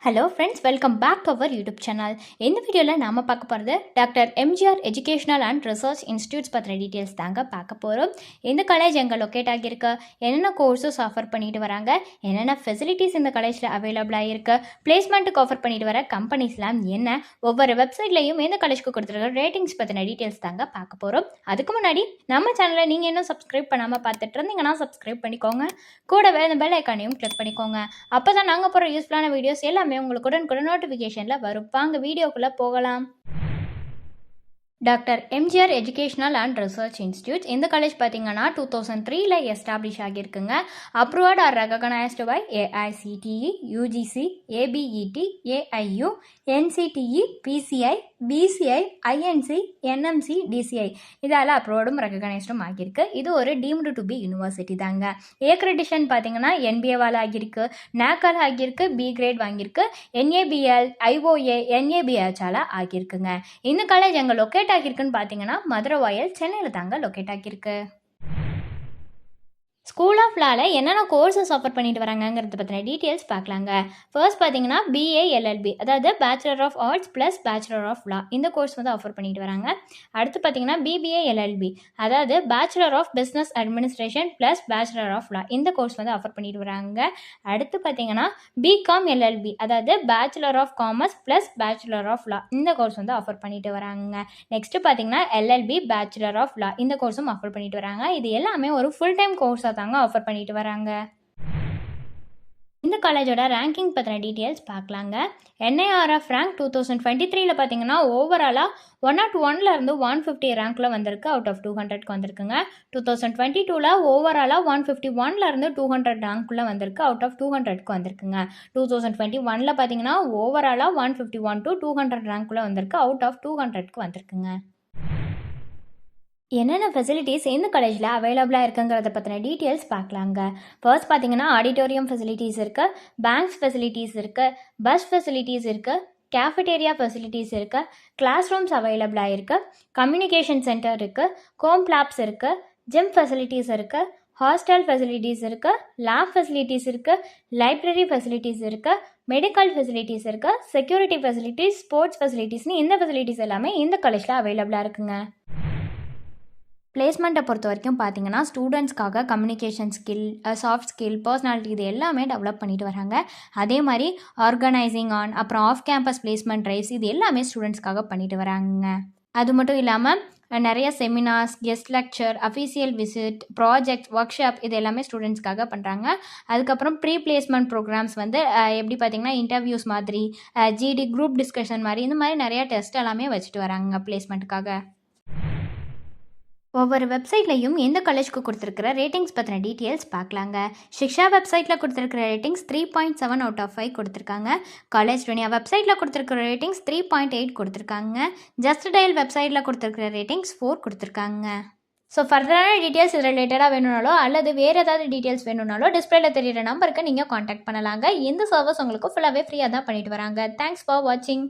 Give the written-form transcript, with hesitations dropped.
Hello friends, welcome back to our YouTube channel. இந்த வீடியோவில் நாம் பார்க்க போகிறது doctor MGR educational and research institutes பற்றின டீட்டெயில்ஸ் தாங்க பார்க்க போகிறோம். இந்த காலேஜ் எங்கே லொக்கேட் ஆகியிருக்கு, என்னென்ன கோர்ஸஸ் ஆஃபர் பண்ணிட்டு வராங்க, என்னென்ன ஃபெசிலிட்டிஸ் இந்த காலேஜில் அவைலபிளாக இருக்குது, பிளேஸ்மெண்ட்டுக்கு ஆஃபர் பண்ணிட்டு வர கம்பெனிஸ்லாம் என்ன, ஒவ்வொரு வெப்சைட்லையும் இந்த காலேஜ்க்கு கொடுத்துருக்க ரேட்டிங்ஸ் பற்றின டீட்டெயில்ஸ் தாங்க பார்க்க போகிறோம். அதுக்கு முன்னாடி நம்ம சேனலை நீங்கள் இன்னும் சப்ஸ்கிரைப் பண்ணாமல் பார்த்துட்டு இருந்தீங்கன்னா சப்ஸ்கிரைப் பண்ணிக்கோங்க. கூடவே இந்த பெல் ஐக்கானையும் கிளிக் பண்ணிக்கோங்க. அப்போ தான் நாங்கள் போகிற யூஸ்ஃபுல்லான வீடியோஸ் எல்லாமே உங்களுக்கு உடனுக்குடன் நோட்டிஃபிகேஷனில் வரும். வாங்க வீடியோக்குள்ளே போகலாம். Doctor MGR educational and research institute இந்த காலேஜ் பார்த்தீங்கன்னா 2003 எஸ்டாப்ளிஷ் ஆகியிருக்குங்க. Approved or recognised by AICTE, UGC, ABET, AIU, NCTE, PCI, PCI, INC, NMC, DCI இதால் அப்ரூவ்டும் ரெகக்னைஸ்டும் ஆகியிருக்கு. இது ஒரு டீம்டு டு பி யூனிவர்சிட்டி தாங்க. ஏக்ரெடிஷன் பார்த்தீங்கன்னா என்பிஏவால் ஆகியிருக்கு, நாக்கால் ஆகியிருக்கு, பி கிரேட் வாங்கியிருக்கு, என்ஏபிஎல், ஐஓஏ, என்ஏபிஹெச்சால் ஆகியிருக்குங்க. இந்த காலேஜ் எங்கே லொக்கேட் ஆகியிருக்குன்னு பார்த்தீங்கன்னா மதுரவாயல், சென்னையில் தாங்க லொக்கேட் ஆகியிருக்கு. ஸ்கூல் ஆஃப் லாவில் என்னென்ன கோர்சஸ் ஆஃபர் பண்ணிட்டு வராங்கங்கிறத பற்றின டீட்டெயில்ஸ் பார்க்கலாங்க. ஃபர்ஸ்ட் பார்த்தீங்கன்னா பிஏ எல்எல்பி, அதாவது bachelor of arts plus bachelor of law, இந்த கோர்ஸ் வந்து ஆஃபர் பண்ணிட்டு வராங்க. அடுத்து பார்த்தீங்கன்னா பிபிஏ எல்எல்பி, அதாவது bachelor of business administration plus bachelor of law, இந்த கோர்ஸ் வந்து ஆஃபர் பண்ணிட்டு வராங்க. அடுத்து பார்த்தீங்கன்னா பிகாம் எல்எல்பி, அதாவது bachelor of commerce plus bachelor of law, இந்த கோர்ஸ் வந்து ஆஃபர் பண்ணிட்டு வராங்க. நெக்ஸ்ட்டு பார்த்தீங்கன்னா எல்எல்பி பேச்சுலர் ஆஃப் லா, இந்த கோர்ஸும் ஆஃபர் பண்ணிட்டு வராங்க. இது எல்லாமே ஒரு ஃபுல் டைம் கோர்ஸாக தாங்க ஆஃபர் பண்ணிட்டு வராங்க. இந்த காலேஜோட ரேங்கிங் பற்றின டீட்டெயில்ஸ் பார்க்கலாங்க. என்ஐஆர்எஃப் ரேங்க் 2023 பார்த்தீங்கன்னா ஓவராலாக 101 150 ரேங்க்கில் வந்திருக்கு. அவுட் ஆஃப் 200க்கு வந்திருக்குங்க. 2022 ஓவராலாக 151 200 ரேங்க்குள்ளே வந்திருக்கு. அவுட் ஆஃப் 200க்கு வந்திருக்குங்க. 2021 பார்த்தீங்கன்னா ஓவராலாக 151 200 ரேங்க்குள்ளே வந்திருக்கு. அவுட் ஆஃப் 200க்கு வந்திருக்குங்க. என்னென்ன ஃபெசிலிட்டிஸ் இந்த காலேஜில் அவைலபிளாக இருக்குங்கிறத பற்றின டீட்டெயில்ஸ் பார்க்கலாங்க. ஃபர்ஸ்ட் பார்த்தீங்கன்னா ஆடிட்டோரியம் ஃபெசிலிட்டிஸ் இருக்குது, பேங்க்ஸ் ஃபெசிலிட்டிஸ் இருக்குது, பஸ் ஃபெசிலிட்டிஸ் இருக்குது, கேஃபடேரியா ஃபெசிலிட்டிஸ் இருக்குது, கிளாஸ் ரூம்ஸ் அவைலபிளாக இருக்குது, கம்யூனிகேஷன் சென்டர் இருக்குது, கோம் லேப்ஸ் இருக்குது, ஜிம் ஃபெசிலிட்டிஸ் இருக்குது, ஹாஸ்டல் ஃபெசிலிட்டிஸ் இருக்குது, லேப் ஃபெசிலிட்டிஸ் இருக்குது, லைப்ரரி ஃபெசிலிட்டிஸ் இருக்குது, மெடிக்கல் ஃபெசிலிட்டிஸ் இருக்குது, செக்யூரிட்டி ஃபெசிலிட்டிஸ், ஸ்போர்ட்ஸ் ஃபெசிலிட்டிஸ்னு இந்த ஃபெசிலிட்டிஸ் எல்லாமே இந்த காலேஜில் அவைலபிளாக இருக்குங்க. பிளேஸ்மெண்ட்டை பொறுத்த வரைக்கும் பார்த்தீங்கன்னா ஸ்டூடெண்ட்ஸ்க்காக communication skill, soft skill, personality இது எல்லாமே டெவலப் பண்ணிட்டு வராங்க. அதே மாதிரி ஆர்கனைசிங் ஆன், அப்புறம் ஆஃப் கேம்பஸ் பிளேஸ்மெண்ட் ட்ரைவ்ஸ் இது எல்லாமே ஸ்டூடெண்ட்ஸ்க்காக பண்ணிட்டு வராங்க. அது மட்டும் இல்லாமல் நிறைய seminars, guest lecture, official visit, project, workshop இது எல்லாமே ஸ்டூடெண்ட்ஸ்க்காக பண்ணுறாங்க. அதுக்கப்புறம் ப்ரீ பிளேஸ்மெண்ட் ப்ரோக்ராம்ஸ் வந்து எப்படி பார்த்திங்கன்னா இன்டர்வியூஸ் மாதிரி, ஜிடி குரூப் டிஸ்கஷன் மாதிரி இந்த மாதிரி நிறையா டெஸ்ட் எல்லாமே வச்சுட்டு வராங்க பிளேஸ்மெண்ட்டுக்காக. ஒவ்வொரு வெப்சைட்லையும் எந்த காலேஜ்க்கு கொடுத்துருக்கிற ரேட்டிங்ஸ் பற்றின டீட்டெயில்ஸ் பார்க்கலாங்க. ஷிக்ஷா வெப்சைட்டில் கொடுத்துருக்கிற ரேட்டிங்ஸ் 3.7 அவுட் ஆஃப் 5 கொடுத்துருக்காங்க. காலேஜ் துனியா வெப்சைட்டில் கொடுத்துருக்கிற ரேட்டிங்ஸ் 3.8 கொடுத்துருக்காங்க. ஜஸ்ட் டயல் வெப்சைட்டில் கொடுத்துருக்கிற ரேட்டிங்ஸ் 4 கொடுத்துருக்காங்க. ஸோ ஃபர்தரான டீட்டெயில்ஸ் இது ரிலேட்டடாக வேணும்னாலோ அல்லது வேறு ஏதாவது டீட்டெயில்ஸ் வேணும்னாலோ டிஸ்பிளேல தெரியிற நம்பருக்கு நீங்கள் காண்டாக்ட் பண்ணலாங்க. இந்த சர்வீஸ் உங்களுக்கு ஃபுல்லாகவே ஃப்ரீயாக தான் பண்ணிட்டு வராங்க. தேங்க்ஸ் ஃபார் வாட்சிங்.